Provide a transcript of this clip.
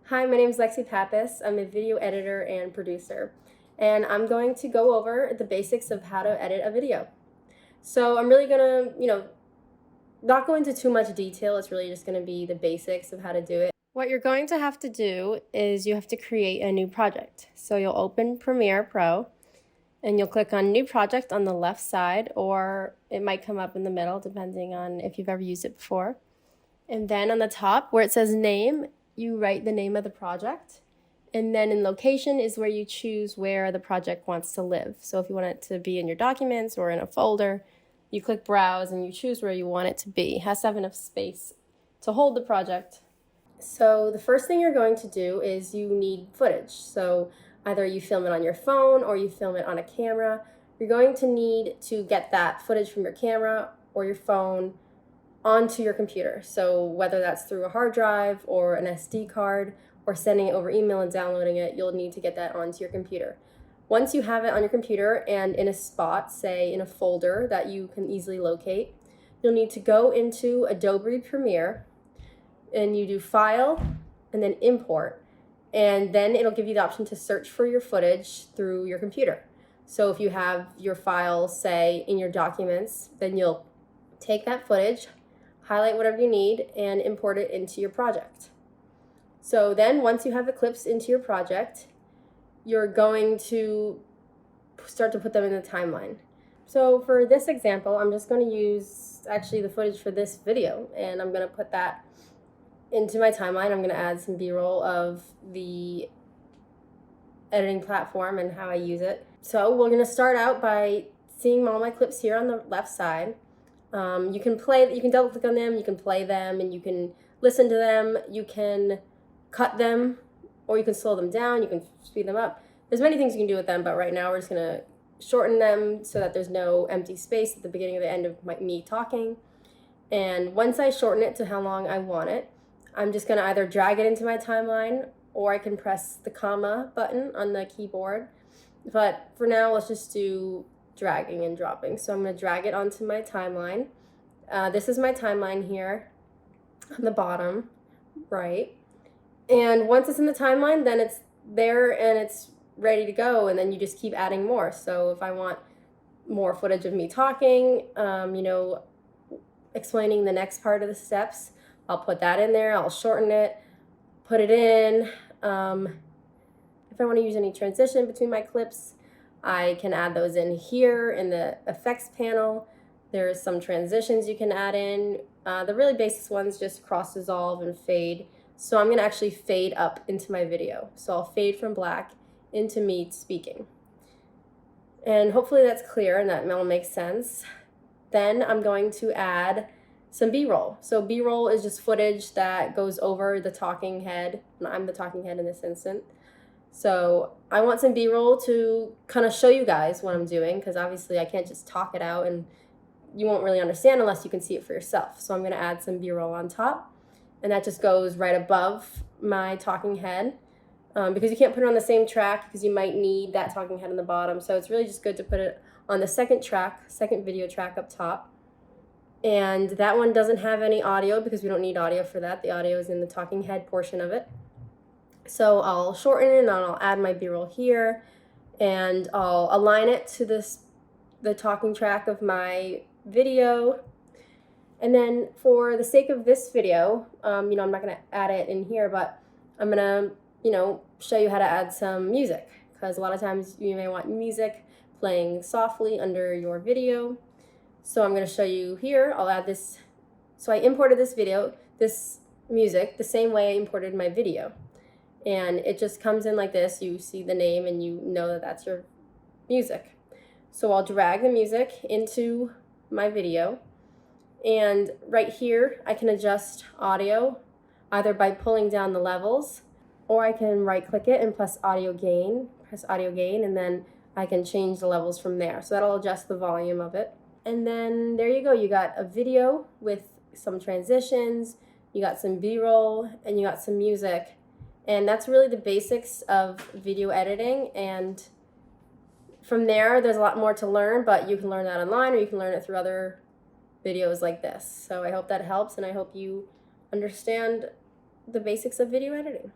Hi, my name is Lexi Pappas. I'm a video editor and producer, and I'm going to go over the basics of how to edit a video. So I'm really gonna, not go into too much detail. It's really just gonna be the basics of how to do it. What you're going to have to do is you have to create a new project. So you'll open Premiere Pro, and you'll click on New Project on the left side, or it might come up in the middle, depending on if you've ever used it before. And then on the top, where it says Name, you write the name of the project. And then in Location is where you choose where the project wants to live. So if you want it to be in your documents or in a folder, you click Browse and you choose where you want it to be. It has to have enough space to hold the project. So the first thing you're going to do is you need footage. So either you film it on your phone or you film it on a camera. You're going to need to get that footage from your camera or your phone onto your computer. So whether that's through a hard drive or an SD card or sending it over email and downloading it, you'll need to get that onto your computer. Once you have it on your computer and in a spot, say in a folder that you can easily locate, you'll need to go into Adobe Premiere and you do File and then Import. And then it'll give you the option to search for your footage through your computer. So if you have your file, say, in your documents, then you'll take that footage, highlight whatever you need, and import it into your project. So then once you have the clips into your project, you're going to start to put them in the timeline. So for this example, I'm just going to use actually the footage for this video, and I'm going to put that into my timeline. I'm going to add some B-roll of the editing platform and how I use it. So we're going to start out by seeing all my clips here on the left side. You can double click on them, you can play them, and you can listen to them, you can cut them, or you can slow them down, you can speed them up. There's many things you can do with them, but right now we're just gonna shorten them so that there's no empty space at the beginning or the end of me talking. And once I shorten it to how long I want it, I'm just gonna either drag it into my timeline or I can press the comma button on the keyboard. But for now, let's just do dragging and dropping. So I'm going to drag it onto my timeline. This is my timeline here on the bottom right. And once it's in the timeline, then it's there and it's ready to go. And then you just keep adding more. So if I want more footage of me talking, explaining the next part of the steps, I'll put that in there. I'll shorten it, put it in. If I want to use any transition between my clips, I can add those in here in the effects panel. There's some transitions you can add in. The really basic ones just cross dissolve and fade. So I'm going to actually fade up into my video. So I'll fade from black into me speaking. And hopefully that's clear and that will make sense. Then I'm going to add some B-roll. So B-roll is just footage that goes over the talking head. And I'm the talking head in this instance. So I want some B-roll to kind of show you guys what I'm doing, because obviously I can't just talk it out and you won't really understand unless you can see it for yourself. So I'm going to add some B-roll on top, and that just goes right above my talking head because you can't put it on the same track because you might need that talking head on the bottom. So it's really just good to put it on the second video track up top. And that one doesn't have any audio because we don't need audio for that. The audio is in the talking head portion of it. So I'll shorten it and I'll add my B-roll here and I'll align it to the talking track of my video. And then for the sake of this video, I'm not going to add it in here, but I'm going to, show you how to add some music, because a lot of times you may want music playing softly under your video. So I'm going to show you here. I'll add this. So I imported this music, the same way I imported my video. And it just comes in like this. You see the name and you know that that's your music. So I'll drag the music into my video. And right here, I can adjust audio either by pulling down the levels, or I can right click it and press audio gain, and then I can change the levels from there. So that'll adjust the volume of it. And then there you go. You got a video with some transitions, you got some B-roll, and you got some music. And that's really the basics of video editing. And from there, there's a lot more to learn, but you can learn that online or you can learn it through other videos like this. So I hope that helps, and I hope you understand the basics of video editing.